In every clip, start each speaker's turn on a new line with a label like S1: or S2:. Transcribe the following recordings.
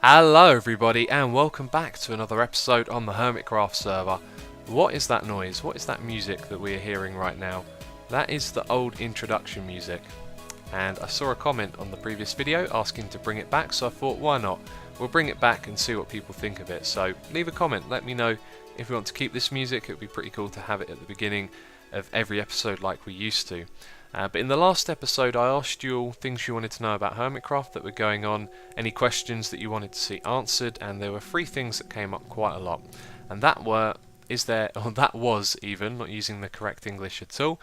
S1: Hello everybody and welcome back to another episode on the Hermitcraft server. What is that noise? What is that music that we are hearing right now? That is the old introduction music, and I saw a comment on the previous video asking to bring it back, so I thought why not? We'll bring it back and see what people think of it. So leave a comment, let me know if you want to keep this music. It would be pretty cool to have it at the beginning of every episode like we used to. But in the last episode I asked you all things you wanted to know about Hermitcraft that were going on, any questions that you wanted to see answered, and there were three things that came up quite a lot. And that were, that was even, not using the correct English at all,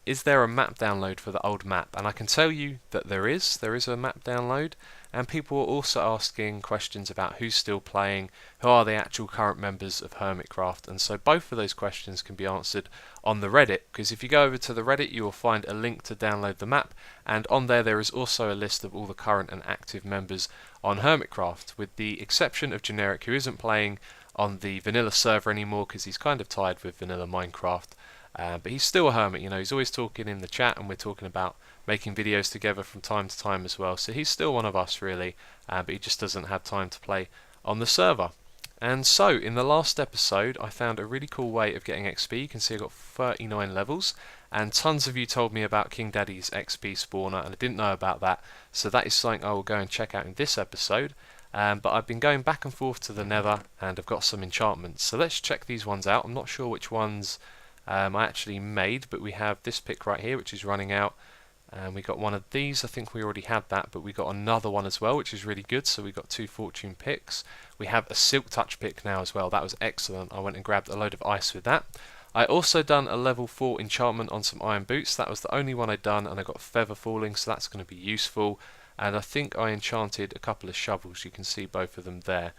S1: is there a map download for the old map? And I can tell you that there is a map download, and people were also asking questions about who's still playing, who are the actual current members of Hermitcraft, and so both of those questions can be answered on the Reddit, because if you go over to the Reddit you will find a link to download the map, and on there is also a list of all the current and active members on Hermitcraft, with the exception of Generic, who isn't playing on the vanilla server anymore because he's kind of tired with vanilla Minecraft. But he's still a hermit, you know, he's always talking in the chat, and we're talking about making videos together from time to time as well, so he's still one of us really, but he just doesn't have time to play on the server. And so in the last episode I found a really cool way of getting XP. You can see I got 39 levels, and tons of you told me about King Daddy's XP spawner, and I didn't know about that, so that is something I will go and check out in this episode. But I've been going back and forth to the Nether, and I've got some enchantments, so let's check these ones out. I'm not sure which ones I actually made, but we have this pick right here which is running out, and we got one of these. I think we already had that, but we got another one as well which is really good, so we got 2 fortune picks. We have a silk touch pick now as well, that was excellent. I went and grabbed a load of ice with that. I also done a level 4 enchantment on some iron boots, that was the only one I'd done, and I got feather falling, so that's going to be useful. And I think I enchanted a couple of shovels, you can see both of them there,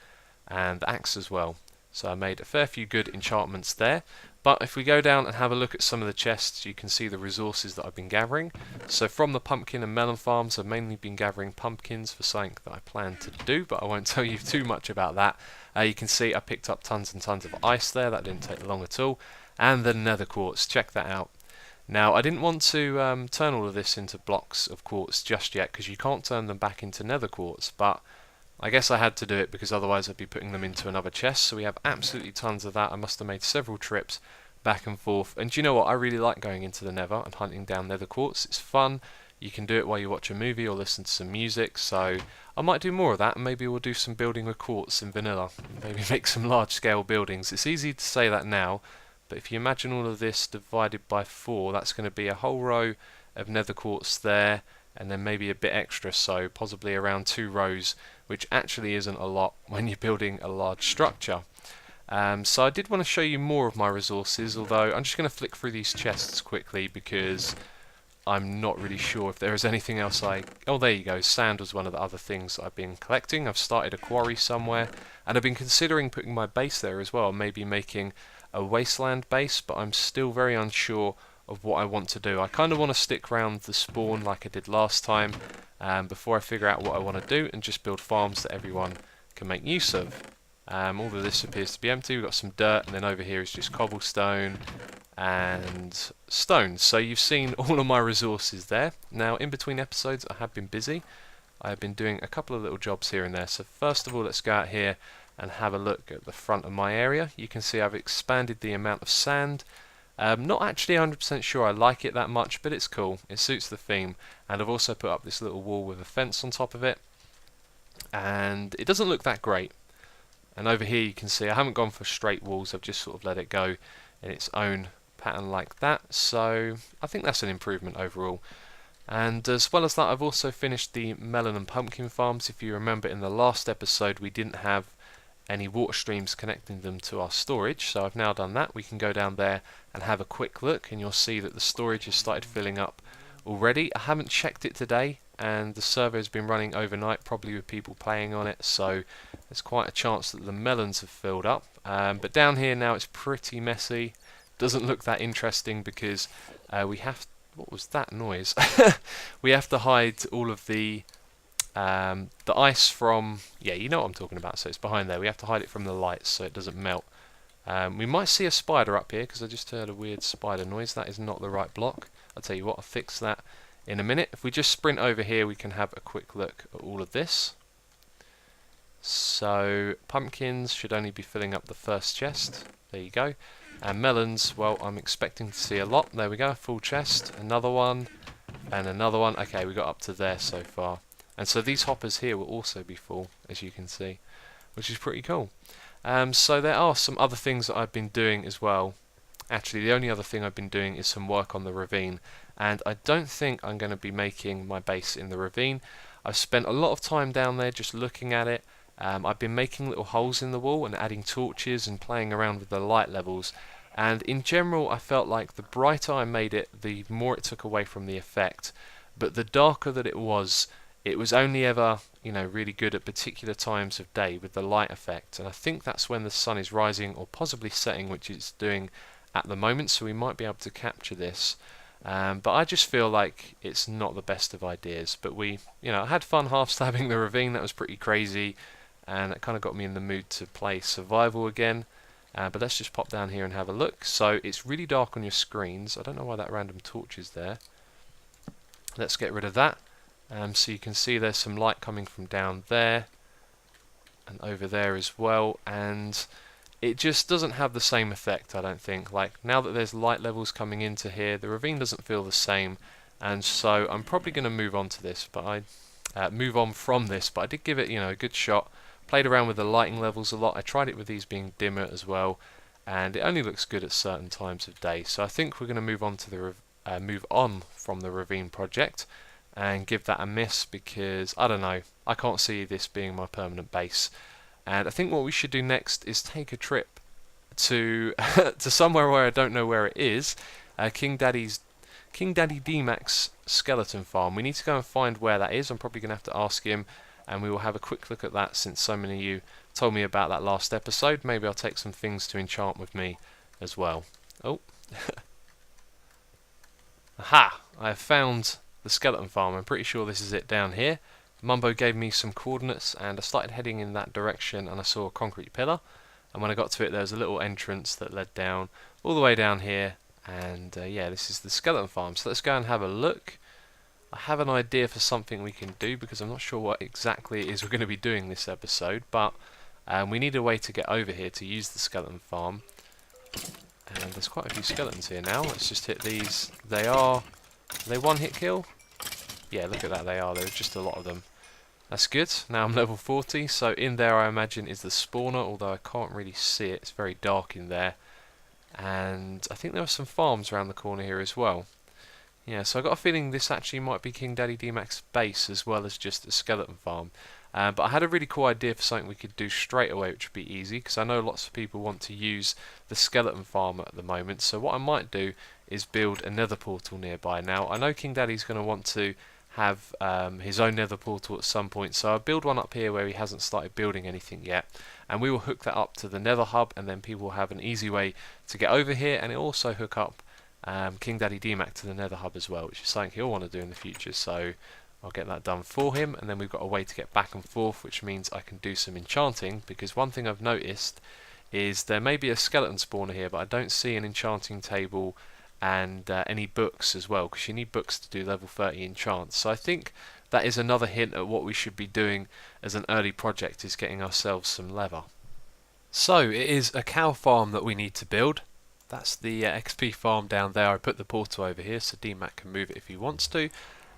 S1: and the axe as well. So I made a fair few good enchantments there. But if we go down and have a look at some of the chests, you can see the resources that I've been gathering. So from the pumpkin and melon farms I've mainly been gathering pumpkins for something that I plan to do, but I won't tell you too much about that. You can see I picked up tons and tons of ice there, that didn't take long at all. And the nether quartz, check that out. Now I didn't want to turn all of this into blocks of quartz just yet, because you can't turn them back into nether quartz, but I guess I had to do it because otherwise I'd be putting them into another chest. So we have absolutely tons of that. I must have made several trips back and forth. And do you know what? I really like going into the nether and hunting down nether quartz. It's fun. You can do it while you watch a movie or listen to some music. So I might do more of that, and maybe we'll do some building with quartz in vanilla. Maybe make some large scale buildings. It's easy to say that now, but if you imagine all of this divided by 4, that's going to be a whole row of nether quartz there, and then maybe a bit extra, so possibly around 2 rows, which actually isn't a lot when you're building a large structure. So I did want to show you more of my resources, although I'm just going to flick through these chests quickly because I'm not really sure if there is anything else oh, there you go, sand was one of the other things I've been collecting. I've started a quarry somewhere, and I've been considering putting my base there as well, maybe making a wasteland base, but I'm still very unsure of what I want to do. I kind of want to stick around the spawn like I did last time, before I figure out what I want to do, and just build farms that everyone can make use of. All of this appears to be empty. We've got some dirt, and then over here is just cobblestone and stone. So you've seen all of my resources there. Now in between episodes I have been busy. I have been doing a couple of little jobs here and there. So first of all, let's go out here and have a look at the front of my area. You can see I've expanded the amount of sand. Not actually 100% sure I like it that much, but it's cool. It suits the theme. And I've also put up this little wall with a fence on top of it. And it doesn't look that great. And over here you can see I haven't gone for straight walls. I've just sort of let it go in its own pattern like that. So I think that's an improvement overall. And as well as that, I've also finished the melon and pumpkin farms. If you remember in the last episode we didn't have any water streams connecting them to our storage, so I've now done that. We can go down there and have a quick look, and you'll see that the storage has started filling up already. I haven't checked it today, and the server has been running overnight, probably with people playing on it, so there's quite a chance that the melons have filled up. But down here now it's pretty messy. Doesn't look that interesting because we have, what was that noise? We have to hide all of the ice from, yeah, you know what I'm talking about, so it's behind there. We have to hide it from the lights so it doesn't melt. We might see a spider up here because I just heard a weird spider noise. That is not the right block. I'll tell you what, I'll fix that in a minute. If we just sprint over here we can have a quick look at all of this. So pumpkins should only be filling up the first chest. There you go. And melons, well, I'm expecting to see a lot. There we go, full chest. Another one, and another one. Okay, we got up to there so far. And so these hoppers here will also be full, as you can see, which is pretty cool. So there are some other things that I've been doing as well. Actually, the only other thing I've been doing is some work on the ravine. And I don't think I'm going to be making my base in the ravine. I've spent a lot of time down there just looking at it. I've been making little holes in the wall and adding torches and playing around with the light levels. And in general, I felt like the brighter I made it, the more it took away from the effect. But the darker that it was only ever, really good at particular times of day with the light effect. And I think that's when the sun is rising or possibly setting, which it's doing at the moment. So we might be able to capture this. But I just feel like it's not the best of ideas. But I had fun half-stabbing the ravine. That was pretty crazy. And it kind of got me in the mood to play survival again. But let's just pop down here and have a look. So it's really dark on your screens. I don't know why that random torch is there. Let's get rid of that. So you can see there's some light coming from down there and over there as well. And it just doesn't have the same effect, I don't think. Like, now that there's light levels coming into here, the ravine doesn't feel the same. And so I'm probably going to move on to this, but move on from this. But I did give it, a good shot. Played around with the lighting levels a lot. I tried it with these being dimmer as well, and it only looks good at certain times of day. So I think we're going to move on to the move on from the ravine project and give that a miss, because I don't know, I can't see this being my permanent base. And I think what we should do next is take a trip to to somewhere where I don't know where it is. King Daddy D-Mac's skeleton farm. We need to go and find where that is. I'm probably going to have to ask him. And we will have a quick look at that, since so many of you told me about that last episode. Maybe I'll take some things to enchant with me as well. Oh. Aha! I have found the skeleton farm. I'm pretty sure this is it down here. Mumbo gave me some coordinates and I started heading in that direction and I saw a concrete pillar. And when I got to it, there was a little entrance that led down all the way down here. And yeah, this is the skeleton farm. So let's go and have a look. I have an idea for something we can do, because I'm not sure what exactly it is we're going to be doing this episode, but we need a way to get over here to use the skeleton farm. And there's quite a few skeletons here now. Let's just hit these. Are they one-hit kill? Yeah, look at that, they are. There's just a lot of them. That's good. Now I'm level 40, so in there I imagine is the spawner, although I can't really see it. It's very dark in there. And I think there are some farms around the corner here as well. Yeah, so I got a feeling this actually might be King Daddy D-Mac's base as well as just a skeleton farm. But I had a really cool idea for something we could do straight away, which would be easy, because I know lots of people want to use the skeleton farm at the moment. So what I might do is build a nether portal nearby. Now, I know King Daddy's going to want to have his own nether portal at some point, so I'll build one up here where he hasn't started building anything yet. And we will hook that up to the nether hub, and then people will have an easy way to get over here, and it'll also hook up King Daddy D-Mac to the nether hub as well, which is something he'll want to do in the future, so I'll get that done for him. And then we've got a way to get back and forth, which means I can do some enchanting, because one thing I've noticed is there may be a skeleton spawner here, but I don't see an enchanting table and any books as well, because you need books to do level 30 enchants. So I think that is another hint at what we should be doing as an early project, is getting ourselves some leather. So it is a cow farm that we need to build. That's the XP farm down there. I put the portal over here so D-Mac can move it if he wants to,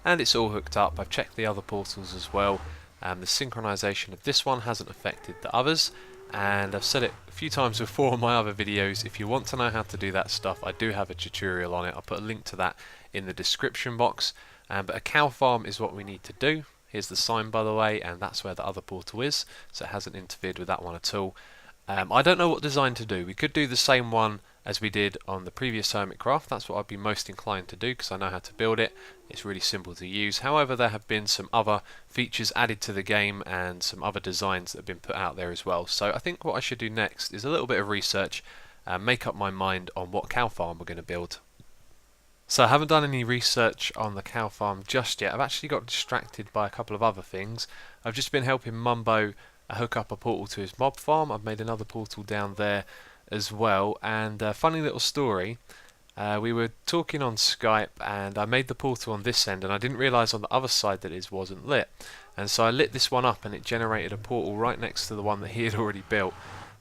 S1: and it's all hooked up. I've checked the other portals as well. The synchronization of this one hasn't affected the others, and I've said it a few times before in my other videos. If you want to know how to do that stuff, I do have a tutorial on it. I'll put a link to that in the description box. But a cow farm is what we need to do. Here's the sign, by the way, and that's where the other portal is, so it hasn't interfered with that one at all. I don't know what design to do. We could do the same one as we did on the previous Hermitcraft. That's what I'd be most inclined to do, because I know how to build it. It's really simple to use. However, there have been some other features added to the game and some other designs that have been put out there as well. So I think what I should do next is a little bit of research and make up my mind on what cow farm we're going to build. So I haven't done any research on the cow farm just yet. I've actually got distracted by a couple of other things. I've just been helping Mumbo hook up a portal to his mob farm. I've made another portal down there as well, and funny little story, we were talking on Skype and I made the portal on this end and I didn't realise on the other side that it wasn't lit, And so I lit this one up and it generated a portal right next to the one that he had already built,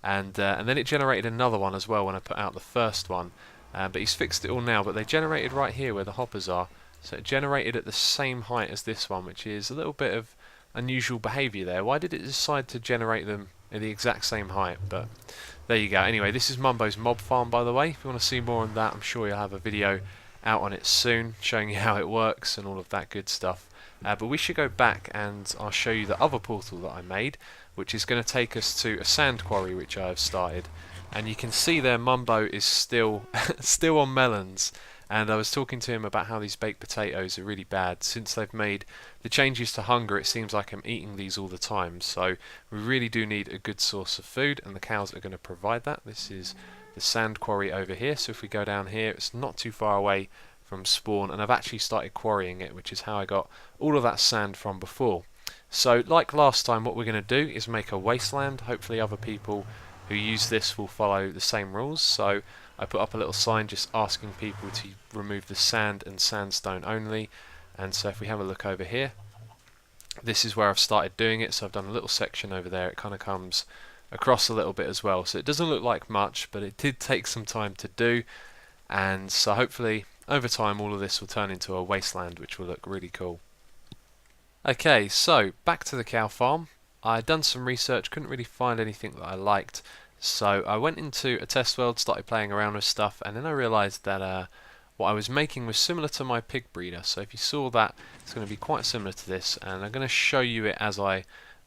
S1: and then it generated another one as well when I put out the first one. But he's fixed it all now, but they generated right here where the hoppers are, so it generated at the same height as this one, which is a little bit of unusual behaviour there. Why did it decide to generate them at the exact same height? But there you go. Anyway, this is Mumbo's mob farm, by the way. If you want to see more on that, I'm sure you'll have a video out on it soon, showing you how it works and all of that good stuff. But we should go back and I'll show you the other portal that I made, which is going to take us to a sand quarry which I have started. And you can see there Mumbo is still still on melons, and I was talking to him about how these baked potatoes are really bad. Since they've made the changes to hunger, it seems like I'm eating these all the time, so we really do need a good source of food, and the cows are going to provide that. This is the sand quarry over here, so if we go down here, it's not too far away from spawn, and I've actually started quarrying it, which is how I got all of that sand from before. So like last time, what we're going to do is make a wasteland. Hopefully other people who use this will follow the same rules. So I put up a little sign just asking people to remove the sand and sandstone only. And so if we have a look over here, this is where I've started doing it. So I've done a little section over there. It kind of comes across a little bit as well. So it doesn't look like much, but it did take some time to do. And so hopefully over time all of this will turn into a wasteland, which will look really cool. Okay, so back to the cow farm. I'd done some research, couldn't really find anything that I liked, so I went into a test world, started playing around with stuff, and then I realised that what I was making was similar to my pig breeder. So if you saw that, it's going to be quite similar to this, and I'm going to show you it as I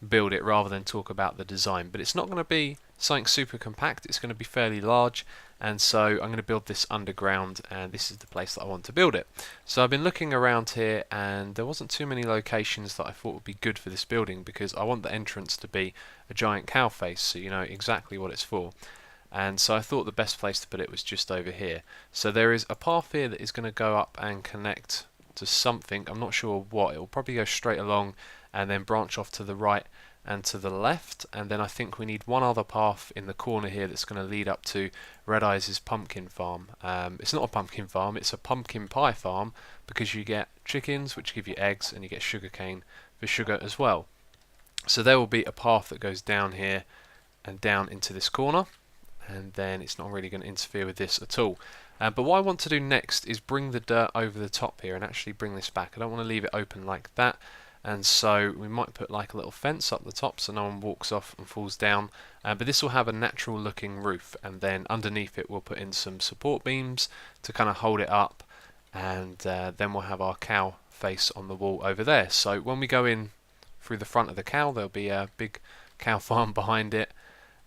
S1: build it rather than talk about the design. But it's not going to be something super compact, it's going to be fairly large, and so I'm going to build this underground, and this is the place that I want to build it. So I've been looking around here, and there wasn't too many locations that I thought would be good for this building, because I want the entrance to be a giant cow face, so you know exactly what it's for. And so I thought the best place to put it was just over here. So there is a path here that is going to go up and connect to something, I'm not sure what. It will probably go straight along and then branch off to the right and to the left, and then I think we need one other path in the corner here that's going to lead up to Red Eyes' pumpkin farm. It's not a pumpkin farm, it's a pumpkin pie farm, because you get chickens which give you eggs, and you get sugarcane for sugar as well. So there will be a path that goes down here and down into this corner, and then it's not really going to interfere with this at all. But what I want to do next is bring the dirt over the top here and actually bring this back. I don't want to leave it open like that. And so we might put like a little fence up the top so no one walks off and falls down, but this will have a natural looking roof, and then underneath it we'll put in some support beams to kind of hold it up, and then we'll have our cow face on the wall over there. So when we go in through the front of the cow, there'll be a big cow farm behind it,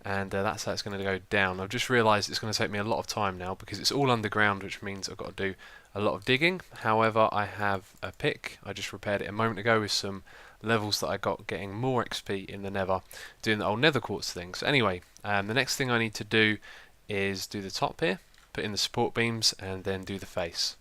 S1: and that's how it's going to go down. I've just realised it's going to take me a lot of time now because it's all underground, which means I've got to do a lot of digging. However, I have a pick. I just repaired it a moment ago with some levels that I got getting more XP in the nether, doing the old nether quartz thing. So anyway, the next thing I need to do is do the top here, put in the support beams, and then do the face.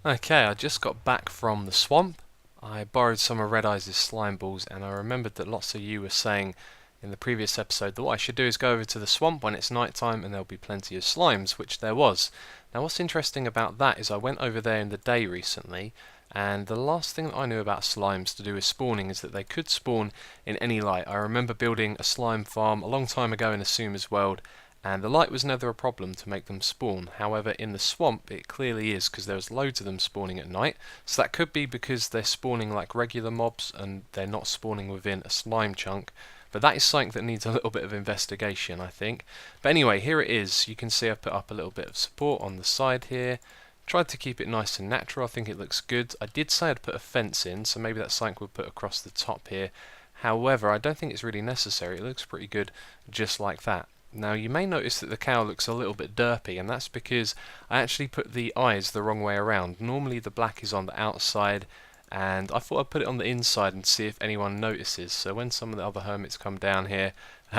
S1: Okay, I just got back from the swamp. I borrowed some of Red Eyes' slime balls, and I remembered that lots of you were saying in the previous episode that what I should do is go over to the swamp when it's night time and there'll be plenty of slimes, which there was. Now what's interesting about that is I went over there in the day recently, and the last thing that I knew about slimes to do with spawning is that they could spawn in any light. I remember building a slime farm a long time ago in Asuma's world, and the light was never a problem to make them spawn. However, in the swamp it clearly is, because there's loads of them spawning at night. So that could be because they're spawning like regular mobs and they're not spawning within a slime chunk. But that is something that needs a little bit of investigation, I think. But anyway, here it is. You can see I've put up a little bit of support on the side here. Tried to keep it nice and natural. I think it looks good. I did say I'd put a fence in, so maybe that's something we'll put across the top here. However, I don't think it's really necessary. It looks pretty good just like that. Now you may notice that the cow looks a little bit derpy, and that's because I actually put the eyes the wrong way around. Normally the black is on the outside, and I thought I'd put it on the inside and see if anyone notices. So when some of the other hermits come down here,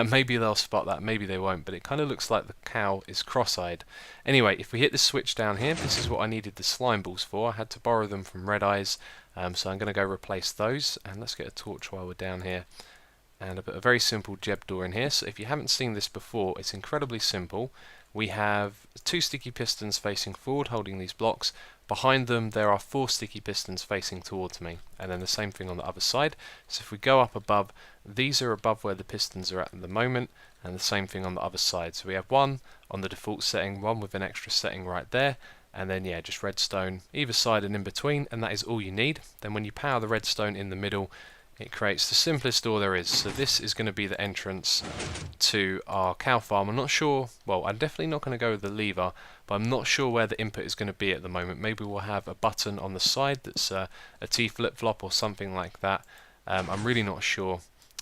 S1: maybe they'll spot that, maybe they won't, but it kind of looks like the cow is cross-eyed. Anyway, if we hit the switch down here, this is what I needed the slime balls for. I had to borrow them from Red Eyes, so I'm going to go replace those, and let's get a torch while we're down here. And I put a very simple jeb door in here. So if you haven't seen this before, it's incredibly simple. We have two sticky pistons facing forward holding these blocks, Behind them there are 4 sticky pistons facing towards me, and then the same thing on the other side. So if we go up above, these are above where the pistons are at the moment, and the same thing on the other side. So we have one on the default setting, one with an extra setting right there, and then yeah, just redstone either side and in between, and that is all you need. Then when you power the redstone in the middle, it creates the simplest door there is. So this is going to be the entrance to our cow farm. I'm not sure, well, I'm definitely not going to go with the lever, but I'm not sure where the input is going to be at the moment. Maybe we'll have a button on the side that's a T flip-flop or something like that. I'm really not sure.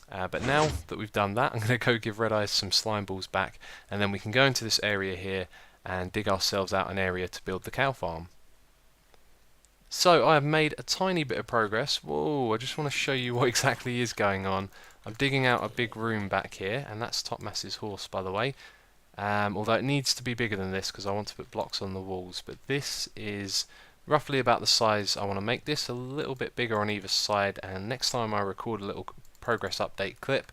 S1: But now that we've done that, I'm going to go give Red Eyes some slime balls back, and then we can go into this area here and dig ourselves out an area to build the cow farm. So I have made a tiny bit of progress. Whoa, I just want to show you what exactly is going on. I'm digging out a big room back here, and that's Topmass's horse, by the way. Although it needs to be bigger than this because I want to put blocks on the walls. But this is roughly about the size. I want to make this a little bit bigger on either side, and next time I record a little progress update clip,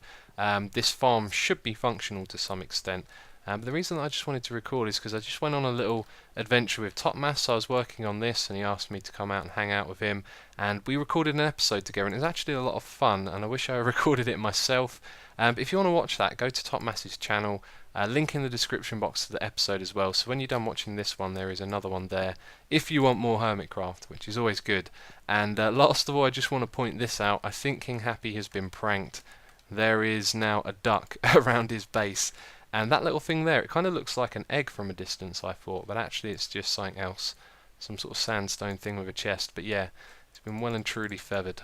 S1: this farm should be functional to some extent. But the reason that I just wanted to record is because I just went on a little adventure with Topmass. I was working on this and he asked me to come out and hang out with him, and we recorded an episode together, and it was actually a lot of fun, and I wish I recorded it myself. But if you want to watch that, go to Topmass's channel, link in the description box to the episode as well, so when you're done watching this one there is another one there if you want more Hermitcraft, which is always good. And last of all, I just want to point this out. I think King Happy has been pranked. There is now a duck around his base. And that little thing there, it kind of looks like an egg from a distance, I thought, but actually it's just something else. Some sort of sandstone thing with a chest, but yeah, it's been well and truly feathered.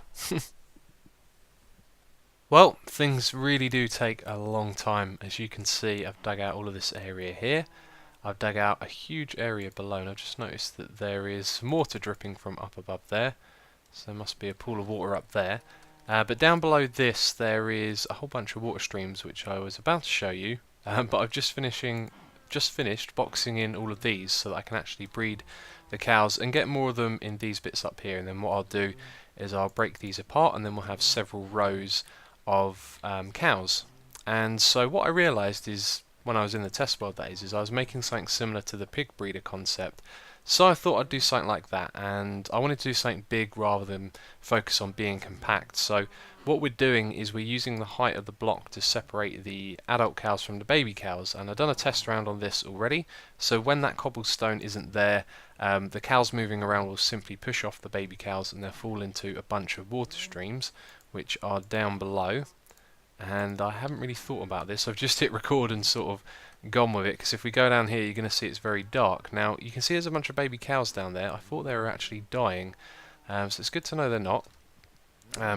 S1: Well, things really do take a long time. As you can see, I've dug out all of this area here. I've dug out a huge area below, and I've just noticed that there is some water dripping from up above there. So there must be a pool of water up there. But down below this, there is a whole bunch of water streams, which I was about to show you. But I've just finished boxing in all of these so that I can actually breed the cows and get more of them in these bits up here. And then what I'll do is I'll break these apart, and then we'll have several rows of cows. And so what I realised is, when I was in the test world days, is I was making something similar to the pig breeder concept. So I thought I'd do something like that, and I wanted to do something big rather than focus on being compact. So what we're doing is we're using the height of the block to separate the adult cows from the baby cows, and I've done a test round on this already. So when that cobblestone isn't there, the cows moving around will simply push off the baby cows and they'll fall into a bunch of water streams which are down below. And I haven't really thought about this, I've just hit record and sort of gone with it, because if we go down here you're going to see it's very dark. Now you can see there's a bunch of baby cows down there. I thought they were actually dying, so it's good to know they're not,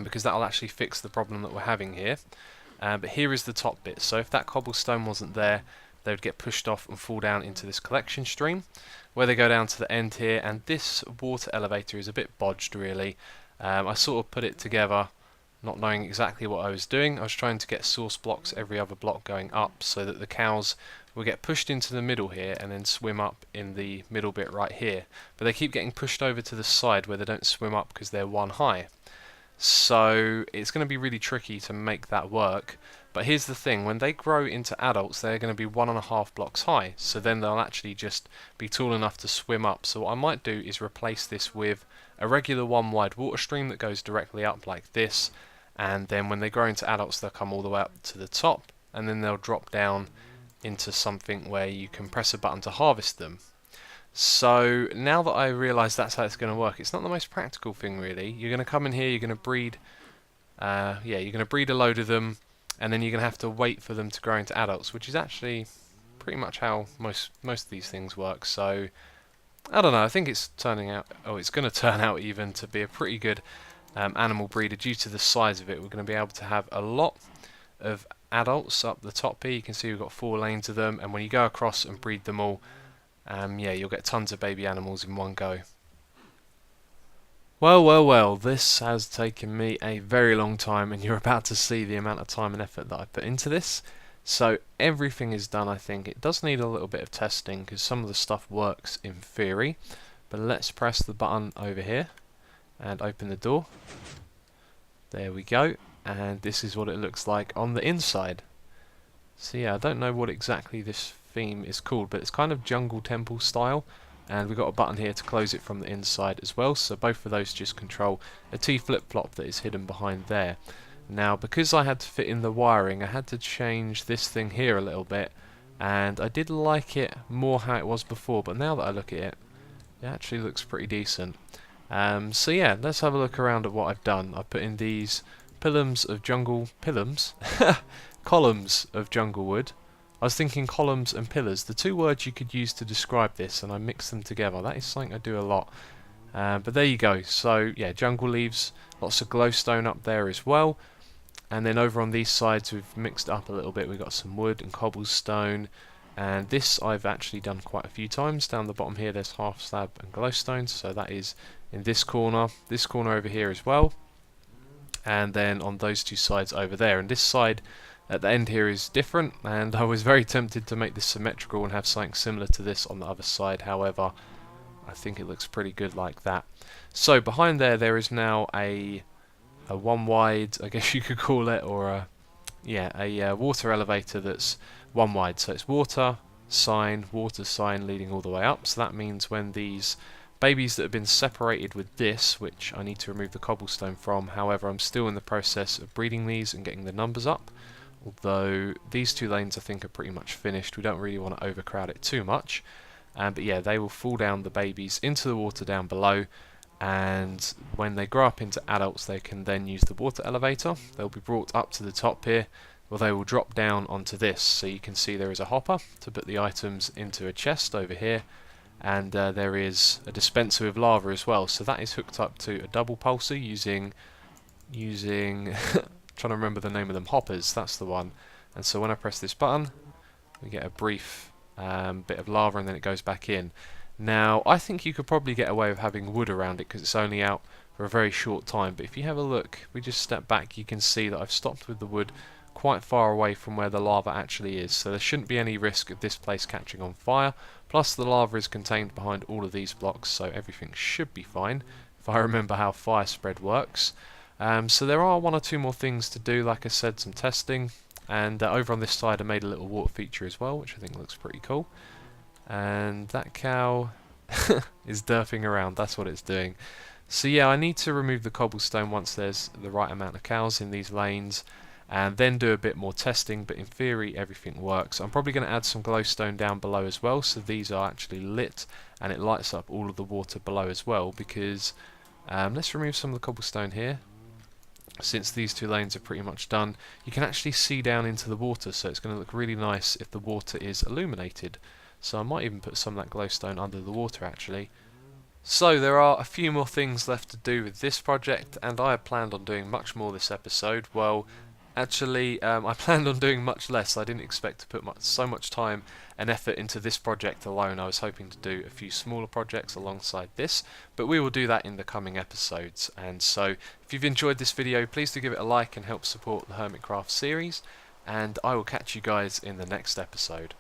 S1: because that'll actually fix the problem that we're having here. But here is the top bit, so if that cobblestone wasn't there, they would get pushed off and fall down into this collection stream, where they go down to the end here. And this water elevator is a bit bodged really. I sort of put it together not knowing exactly what I was doing. I was trying to get source blocks every other block going up so that the cows will get pushed into the middle here and then swim up in the middle bit right here. But they keep getting pushed over to the side where they don't swim up because they're one high. So it's going to be really tricky to make that work. But here's the thing, when they grow into adults they're going to be 1.5 blocks high, so then they'll actually just be tall enough to swim up. So what I might do is replace this with a regular one wide water stream that goes directly up like this, and then when they grow into adults they'll come all the way up to the top, and then they'll drop down into something where you can press a button to harvest them. So now that I realise that's how it's going to work, it's not the most practical thing really. You're going to come in here, you're going to breed, you're going to breed a load of them, and then you're going to have to wait for them to grow into adults, which is actually pretty much how most of these things work. So I don't know, I think it's turning out, it's going to turn out even to be a pretty good animal breeder due to the size of it. We're going to be able to have a lot of adults up the top here. You can see we've got 4 lanes of them, and when you go across and breed them all, you'll get tons of baby animals in one go. Well, this has taken me a very long time, and you're about to see the amount of time and effort that I put into this. So everything is done, I think. It does need a little bit of testing because some of the stuff works in theory, but let's press the button over here and open the door. There we go, and this is what it looks like on the inside. So yeah, I don't know what exactly this theme is called, but it's kind of jungle temple style. and we've got a button here to close it from the inside as well, so both of those just control a T flip-flop that is hidden behind there. Now because I had to fit in the wiring, I had to change this thing here a little bit, and I did like it more how it was before, but now that I look at it, it actually looks pretty decent. So yeah, let's have a look around at what I've done. I put in these columns of jungle wood. I was thinking columns and pillars, the two words you could use to describe this, and I mixed them together. That is something I do a lot. But there you go. So yeah, jungle leaves, lots of glowstone up there as well. And then over on these sides we've mixed up a little bit. We've got some wood and cobblestone. And this I've actually done quite a few times. Down the bottom here there's half slab and glowstone, so that is in this corner over here as well. And then on those two sides over there. And this side at the end here is different, and I was very tempted to make this symmetrical and have something similar to this on the other side. However, I think it looks pretty good like that. So behind there is now a one wide, I guess you could call it, or a water elevator that's one wide. So it's water sign leading all the way up. So that means when these babies that have been separated with this, which I need to remove the cobblestone from, however I'm still in the process of breeding these and getting the numbers up, although these two lanes I think are pretty much finished. We don't really want to overcrowd it too much, but yeah, they will fall down, the babies, into the water down below, and when they grow up into adults they can then use the water elevator. They'll be brought up to the top here, where they will drop down onto this. So you can see there is a hopper to put the items into a chest over here, and there is a dispenser with lava as well. So that is hooked up to a double pulser using trying to remember the name of them, hoppers, that's the one. And so when I press this button we get a brief bit of lava and then it goes back in. Now I think you could probably get away with having wood around it because it's only out for a very short time, but if you have a look, we just step back, you can see that I've stopped with the wood quite far away from where the lava actually is, so there shouldn't be any risk of this place catching on fire. Plus the lava is contained behind all of these blocks, so everything should be fine if I remember how fire spread works. So there are one or two more things to do, like I said, some testing, and over on this side I made a little water feature as well, which I think looks pretty cool. And that cow is derping around, that's what it's doing. So yeah, I need to remove the cobblestone once there's the right amount of cows in these lanes, and then do a bit more testing, but in theory everything works. I'm probably going to add some glowstone down below as well, so these are actually lit and it lights up all of the water below as well, because let's remove some of the cobblestone here. Since these two lanes are pretty much done, you can actually see down into the water, so it's going to look really nice if the water is illuminated. So I might even put some of that glowstone under the water actually. So there are a few more things left to do with this project, and I had planned on doing much more this episode. Well, actually, I planned on doing much less. I didn't expect to put so much time and effort into this project alone. I was hoping to do a few smaller projects alongside this, but we will do that in the coming episodes. And so, if you've enjoyed this video, please do give it a like and help support the Hermitcraft series, and I will catch you guys in the next episode.